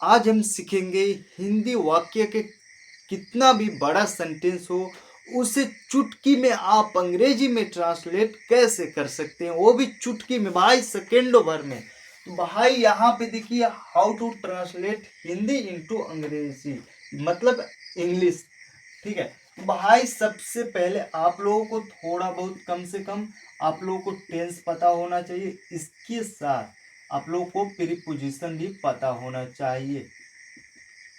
आज हम सीखेंगे हिंदी वाक्य के कितना भी बड़ा सेंटेंस हो उसे चुटकी में आप अंग्रेजी में ट्रांसलेट कैसे कर सकते हैं, वो भी चुटकी में भाई, सेकेंडों भर में। तो भाई यहाँ पे देखिए, how to translate Hindi into Angrezi, मतलब इंग्लिश। ठीक है भाई, सबसे पहले आप लोगों को थोड़ा बहुत, कम से कम आप लोगों को टेंस पता होना चाहिए। इसके साथ आप लोगों को प्रीपोजिशन भी पता होना चाहिए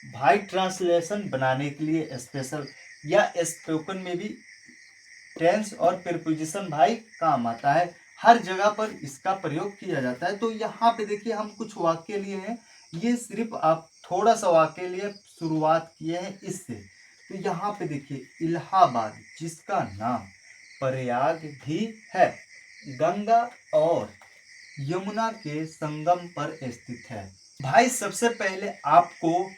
भाई। ट्रांसलेशन बनाने के लिए स्पेशल या स्पोकन में भी टेंस और प्रीपोजिशन भाई काम आता है। हर जगह पर इसका प्रयोग किया जाता है। तो यहाँ पे देखिए, हम कुछ वाक्य लिए हैं। ये सिर्फ आप थोड़ा सा वाक्य लिए शुरुआत किए हैं इससे। तो यहाँ पे देखिए, इलाहाबाद जिसका नाम प्रयाग भी है, गंगा और यमुना के संगम पर स्थित है। भाई सबसे पहले आपको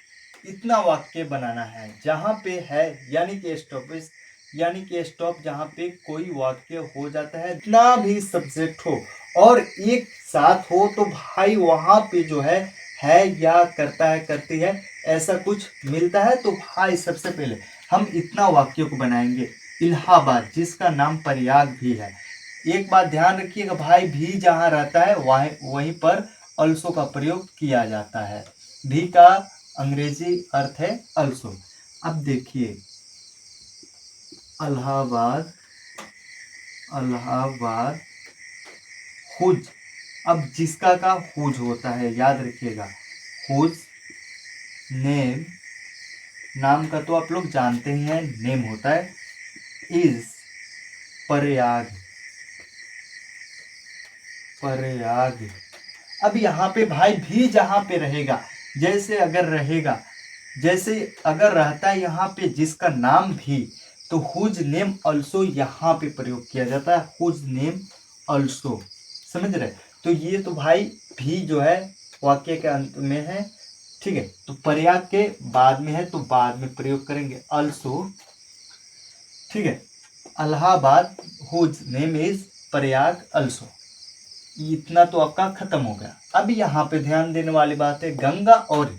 इतना वाक्य बनाना है जहां पे है यानी कि स्टॉपेज, यानी कि स्टॉप, जहां पे कोई वाक्य हो जाता है, इतना भी सब्जेक्ट हो और एक साथ हो, तो भाई वहां पे जो है या करता है, करती है, ऐसा कुछ मिलता है। तो भाई सबसे पहले हम इतना वाक्य को बनाएंगे, इलाहाबाद जिसका नाम प्रयाग भी है। एक बात ध्यान रखिएगा भाई, भी जहां रहता है वहीं पर अल्सो का प्रयोग किया जाता है। भी का अंग्रेजी अर्थ है अल्सो। अब देखिए, अलाहाबाद, अलाहाबाद हुज। अब जिसका का हुज होता है, याद रखिएगा, हुज नेम, नाम का तो आप लोग जानते ही हैं, नेम होता है, इज प्रयाग, प्रयाग। अब यहाँ पे भाई भी जहां पे रहेगा, जैसे अगर रहेगा, जैसे अगर रहता है यहाँ पे जिसका नाम भी, तो हुज नेम अल्सो यहाँ पे प्रयोग किया जाता है, हुज नेम अल्सो। समझ रहे? तो ये तो भाई भी जो है वाक्य के अंत में है। ठीक है, तो प्रयाग के बाद में है तो बाद में प्रयोग करेंगे अल्सो। ठीक है, Allahabad whose name is Prayag also. इतना तो आपका खत्म हो गया। अब यहाँ पे ध्यान देने वाली बात है, गंगा और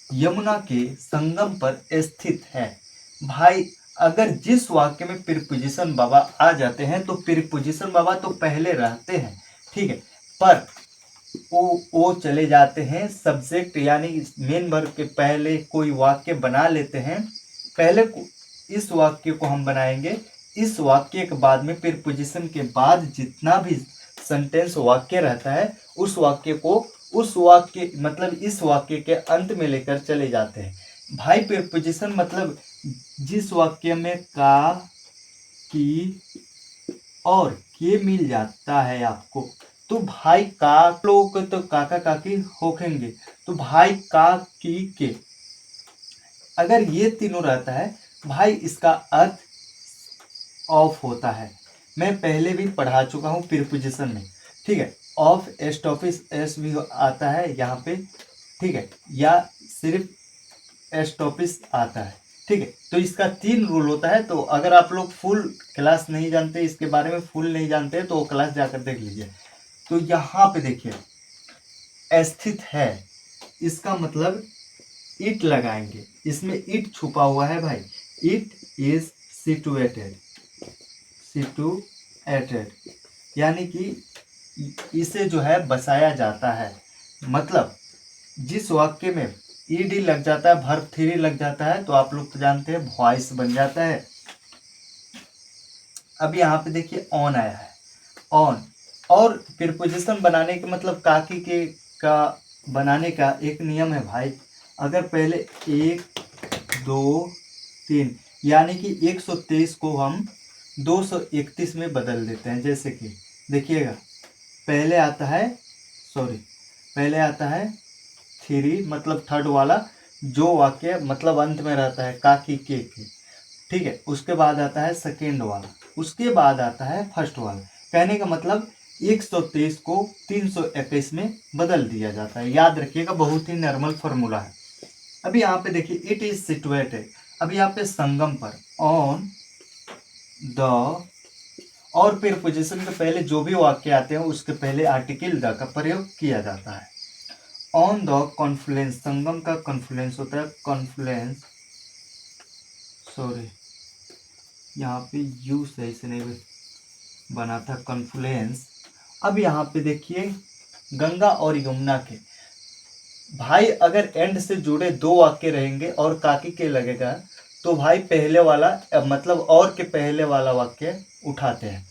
यमुना के संगम पर स्थित है। भाई अगर जिस वाक्य में प्रीपोजिशन बाबा आ जाते हैं, तो प्रीपोजिशन बाबा तो पहले रहते हैं, ठीक है, पर वो चले जाते हैं सब्जेक्ट, यानी मेन वर्ब के पहले कोई वाक्य बना लेते हैं। पहले इस वाक्य को हम बनाएंगे, इस वाक्य के बाद में प्रीपोजिशन के बाद जितना भी सेंटेंस वाक्य रहता है, उस वाक्य को उस वाक्य मतलब इस वाक्य के अंत में लेकर चले जाते हैं। भाई प्रीपोजिशन मतलब जिस वाक्य में का, की और के मिल जाता है आपको, तो भाई का लोग तो काका काकी होखेंगे, तो भाई का, की, के, अगर ये तीनों रहता है भाई, इसका अर्थ ऑफ होता है। मैं पहले भी पढ़ा चुका हूँ प्रीपोजिशन में। ठीक है, ऑफ एस्टॉपिस एस भी आता है यहाँ पे। ठीक है, या सिर्फ एस्टॉपिस आता है। ठीक है, तो इसका 3 रूल होता है। तो अगर आप लोग फुल क्लास नहीं जानते, इसके बारे में फुल नहीं जानते, तो वो क्लास जाकर देख लीजिए। तो यहाँ पे देखिए, स्थित है, इसका मतलब इट लगाएंगे, इसमें इट छुपा हुआ है भाई। इट इज सिचुएटेड, सिचुएटेड यानी कि इसे जो है बसाया जाता है। मतलब जिस वाक्य में ईडी लग जाता है, वर्ब थ्री लग जाता है, तो आप लोग तो जानते हैं वॉइस बन जाता है। अब यहाँ पे देखिए ऑन आया है, ऑन। और प्रीपोजिशन बनाने के मतलब काकी के का बनाने का एक नियम है भाई। अगर पहले 1 2 3 यानी कि 123 को हम 231 में बदल देते हैं। जैसे कि देखिएगा, पहले आता है, सॉरी, पहले आता है 3 मतलब थर्ड वाला, जो वाक्य मतलब अंत में रहता है काकी के। ठीक है, उसके बाद आता है सेकेंड वाला, उसके बाद आता है फर्स्ट वाला। कहने का मतलब 123 को 321 में बदल दिया जाता है। याद रखिएगा, बहुत ही नॉर्मल फॉर्मूला है। अभी यहाँ पे देखिए, इट इज सिचुएटेड, अभी यहाँ पे संगम पर, ऑन द, और प्रीपोजिशन के पहले जो भी वाक्य आते हैं उसके पहले आर्टिकल द का प्रयोग किया जाता है। ऑन द कॉन्फ्लुएंस, संगम का कॉन्फ्लुएंस होता है कॉन्फ्लुएंस, सॉरी यहाँ पे यू सही से नहीं बना था, कॉन्फ्लुएंस। अब यहाँ पे देखिए गंगा और यमुना के, भाई अगर एंड से जुड़े दो वाक्य रहेंगे और काकी के लगेगा तो भाई पहले वाला मतलब और के पहले वाला वाक्य उठाते हैं।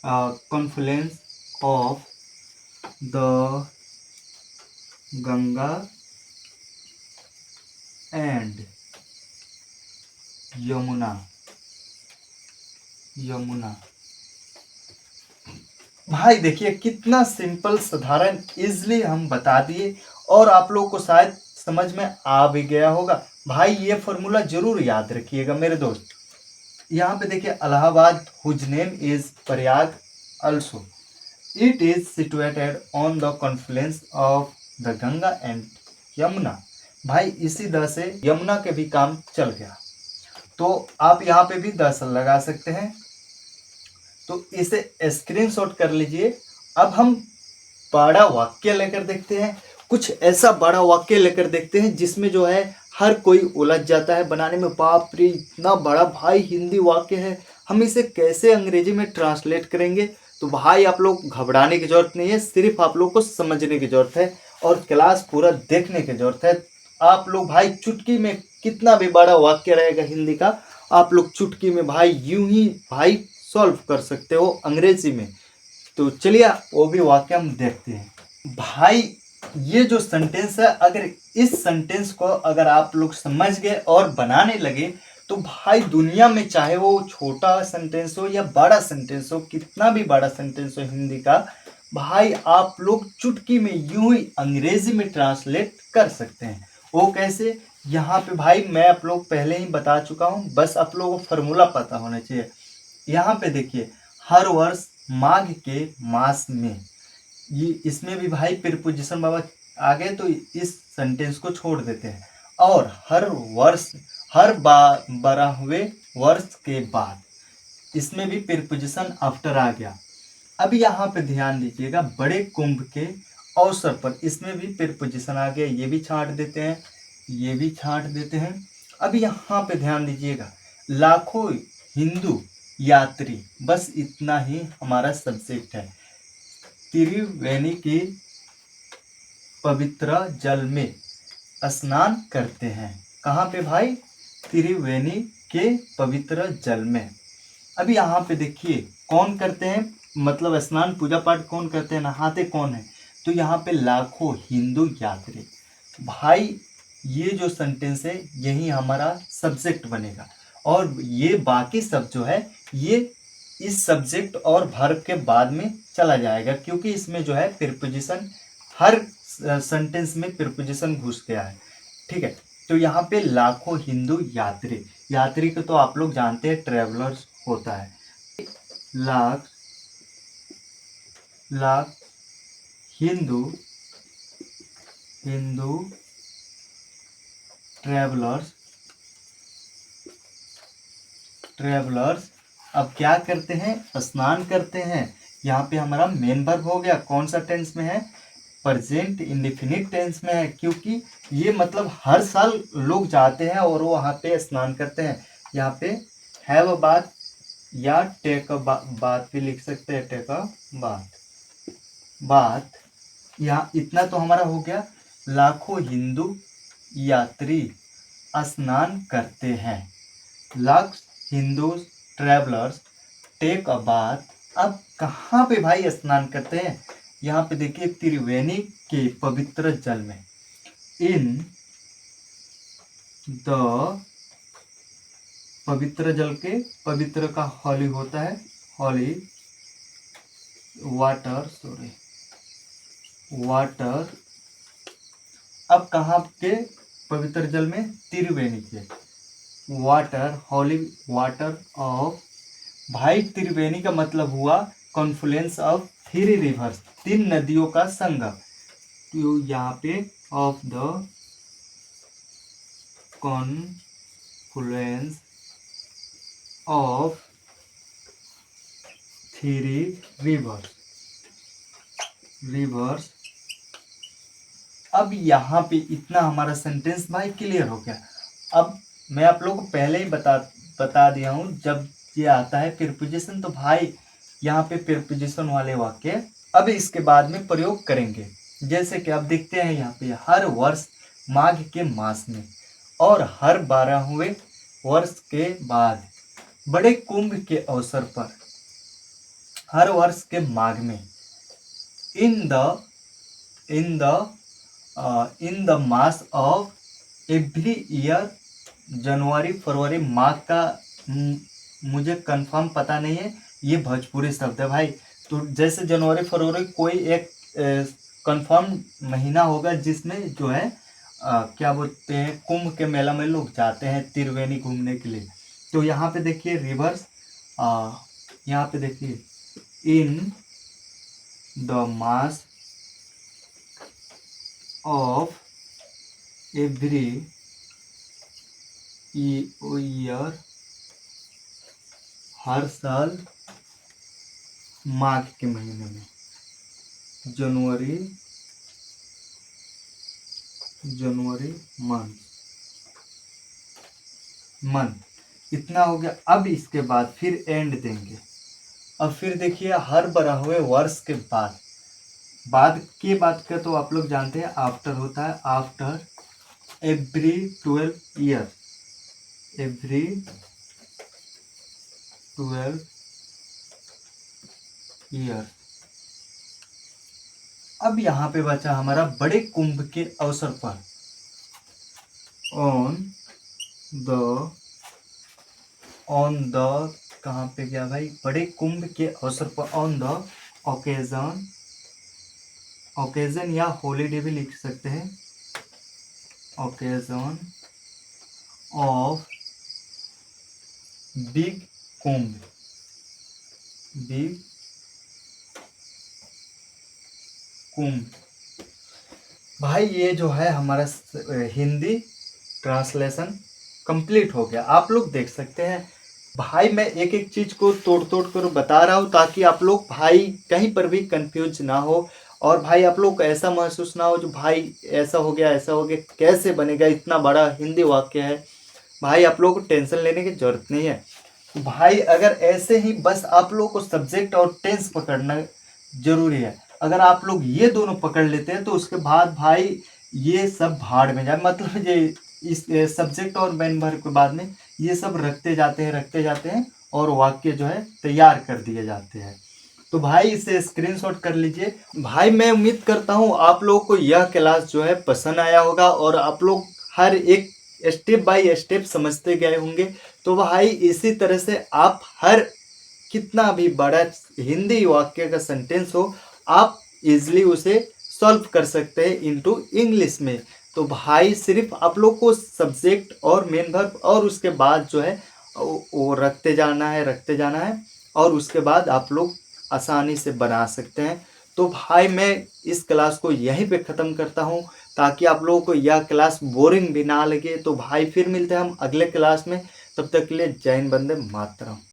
Confluence of the Ganga and Yamuna, Yamuna. भाई देखिए कितना सिंपल साधारण इजली हम बता दिए और आप लोगों को शायद समझ में आ भी गया होगा। भाई ये फॉर्मूला जरूर याद रखिएगा मेरे दोस्त। यहाँ पे देखिए Allahabad whose name is Prayag also, it is situated on the confluence of the Ganga and Yamuna. भाई इसी तरह से यमुना के भी काम चल गया, तो आप यहाँ पे भी 10 लगा सकते हैं। तो इसे स्क्रीनशॉट कर लीजिए। अब हम बड़ा वाक्य लेकर देखते हैं, कुछ ऐसा बड़ा वाक्य लेकर देखते हैं जिसमें जो है हर कोई उलझ जाता है बनाने में। बाप रे इतना बड़ा भाई हिंदी वाक्य है, हम इसे कैसे अंग्रेजी में ट्रांसलेट करेंगे। तो भाई आप लोग घबराने की जरूरत नहीं है, सिर्फ आप लोग को समझने की जरूरत है और क्लास पूरा देखने की जरूरत है। आप लोग भाई चुटकी में कितना भी बड़ा वाक्य रहेगा हिंदी का, आप लोग चुटकी में भाई यूं ही भाई सॉल्व कर सकते हो अंग्रेजी में। तो चलिए वो भी वाक्य हम देखते हैं। भाई ये जो सेंटेंस है, अगर इस सेंटेंस को अगर आप लोग समझ गए और बनाने लगे तो भाई दुनिया में चाहे वो छोटा सेंटेंस हो या बड़ा सेंटेंस हो, कितना भी बड़ा सेंटेंस हो हिंदी का, भाई आप लोग चुटकी में यूं ही अंग्रेजी में ट्रांसलेट कर सकते हैं। वो कैसे, यहाँ पे भाई मैं आप लोग पहले ही बता चुका हूँ, बस आप लोगों को फॉर्मूला पता होना चाहिए। यहाँ पे देखिए हर वर्ष माघ के मास में, ये इसमें भी भाई प्रीपोजिशन बाबा आ गए तो इस सेंटेंस को छोड़ देते हैं। और हर वर्ष, हर 12वें वर्ष के बाद, इसमें भी प्रीपोजिशन आफ्टर आ गया। अब यहाँ पे ध्यान दीजिएगा बड़े कुंभ के अवसर पर, इसमें भी प्रीपोजिशन आ गया, ये भी छांट देते हैं, ये भी छांट देते हैं। अब यहाँ पे ध्यान दीजिएगा लाखों हिंदू यात्री, बस इतना ही हमारा सब्जेक्ट है। त्रिवेणी की पवित्र जल में स्नान करते हैं, कहाँ पे भाई, त्रिवेणी के पवित्र जल में। अभी यहाँ पे देखिए कौन करते हैं, मतलब स्नान पूजा पाठ कौन करते हैं, नहाते कौन है, तो यहाँ पे लाखों हिंदू यात्री। भाई ये जो सेंटेंस है यही हमारा सब्जेक्ट बनेगा और ये बाकी सब जो है ये इस सब्जेक्ट और वर्ब के बाद में चला जाएगा, क्योंकि इसमें जो है प्रीपोजिशन हर सेंटेंस में प्रीपोजिशन घुस गया है। ठीक है, तो यहाँ पे लाखों हिंदू यात्री, यात्री को तो आप लोग जानते हैं ट्रेवलर्स होता है। लाख लाख हिंदू हिंदू ट्रेवलर्स ट्रेवलर्स अब क्या करते हैं, स्नान करते हैं। यहाँ पे हमारा मेन वर्ब हो गया, कौन सा टेंस में है, प्रेजेंट इंडेफिनिट टेंस में है, क्योंकि ये मतलब हर साल लोग जाते हैं और वो वहाँ पे स्नान करते हैं। यहाँ पे हैव अ बाथ या टेक अ बाथ भी लिख सकते हैं, टेक अ बाथ। यहाँ इतना तो हमारा हो गया, लाखों हिंदू यात्री स्नान करते हैं, lakh Hindu travellers take a bath. अब कहाँ पे भाई स्नान करते हैं, यहाँ पे देखिए त्रिवेणी के पवित्र जल में, इन द पवित्र जल के, पवित्र का हॉली होता है, हॉली वाटर, सॉरी वाटर। अब कहाँ के पवित्र जल में, त्रिवेणी के वाटर, हॉली वाटर ऑफ। भाई त्रिवेणी का मतलब हुआ कॉन्फ्लुएंस ऑफ थ्री रिवर्स, 3 नदियों का संगम। तो यहाँ पे of the Confluence of 3 reverse अब यहाँ पे इतना हमारा सेंटेंस भाई क्लियर हो गया। अब मैं आप लोगों को पहले ही बता दिया हूँ, जब ये आता है प्रीपोजिशन तो भाई यहाँ पे प्रीपोजिशन वाले वाक्य अब इसके बाद में प्रयोग करेंगे। जैसे कि आप देखते हैं यहाँ पे हर वर्ष माघ के मास में और हर 12वें वर्ष के बाद बड़े कुंभ के अवसर पर हर वर्ष के माघ में in the in the in the मास ऑफ एवरी ईयर जनवरी फरवरी माघ का मुझे कंफर्म पता नहीं है, ये भोजपुरी शब्द है भाई। तो जैसे जनवरी फरवरी कोई एक कंफर्म महीना होगा जिसमें जो है क्या बोलते हैं कुंभ के मेला में लोग जाते हैं त्रिवेणी घूमने के लिए। तो यहाँ पे देखिए रिवर्स, यहाँ पे देखिए इन द मास ऑफ एवरी ईयर, हर साल माघ के महीने में जनवरी मंथ इतना हो गया। अब इसके बाद फिर एंड देंगे। अब फिर देखिए हर 12वें वर्ष के बाद के बाद का तो आप लोग जानते हैं आफ्टर होता है, after every 12 year, every 12 year. अब यहाँ पे बचा हमारा बड़े कुंभ के अवसर पर, ऑन द कहाँ पे गया भाई, बड़े कुंभ के अवसर पर, ऑन द ओकेजन या हॉलीडे भी लिख सकते हैं, ओकेजन ऑफ बिग कुंभ भाई ये जो है हमारा हिंदी ट्रांसलेशन कंप्लीट हो गया। आप लोग देख सकते हैं भाई मैं एक एक चीज को तोड़ तोड़ कर बता रहा हूँ ताकि आप लोग भाई कहीं पर भी कंफ्यूज ना हो और भाई आप लोग को ऐसा महसूस ना हो जो भाई ऐसा हो गया कैसे बनेगा, इतना बड़ा हिंदी वाक्य है। भाई आप लोग को टेंशन लेने की जरूरत नहीं है भाई। अगर ऐसे ही बस आप लोग को सब्जेक्ट और टेंस पकड़ना जरूरी है। अगर आप लोग ये दोनों पकड़ लेते हैं तो उसके बाद भाई ये सब भाड़ में जाए, मतलब ये इस सब्जेक्ट और मेन वर्ब के बाद में ये सब रखते जाते हैं और वाक्य जो है तैयार कर दिए जाते हैं। तो भाई इसे स्क्रीनशॉट कर लीजिए। भाई मैं उम्मीद करता हूँ आप लोगों को यह क्लास जो है पसंद आया होगा और आप लोग हर एक स्टेप बाय स्टेप समझते गए होंगे। तो भाई इसी तरह से आप हर कितना भी बड़ा हिंदी वाक्य का सेंटेंस हो आप इजीली उसे सॉल्व कर सकते हैं इनटू इंग्लिश में। तो भाई सिर्फ आप लोग को सब्जेक्ट और मेन वर्ब और उसके बाद जो है वो रखते जाना है और उसके बाद आप लोग आसानी से बना सकते हैं। तो भाई मैं इस क्लास को यहीं पे ख़त्म करता हूँ ताकि आप लोगों को यह क्लास बोरिंग भी ना लगे। तो भाई फिर मिलते हैं हम अगले क्लास में, तब तक के लिए जय हिंद, वंदे मातरम।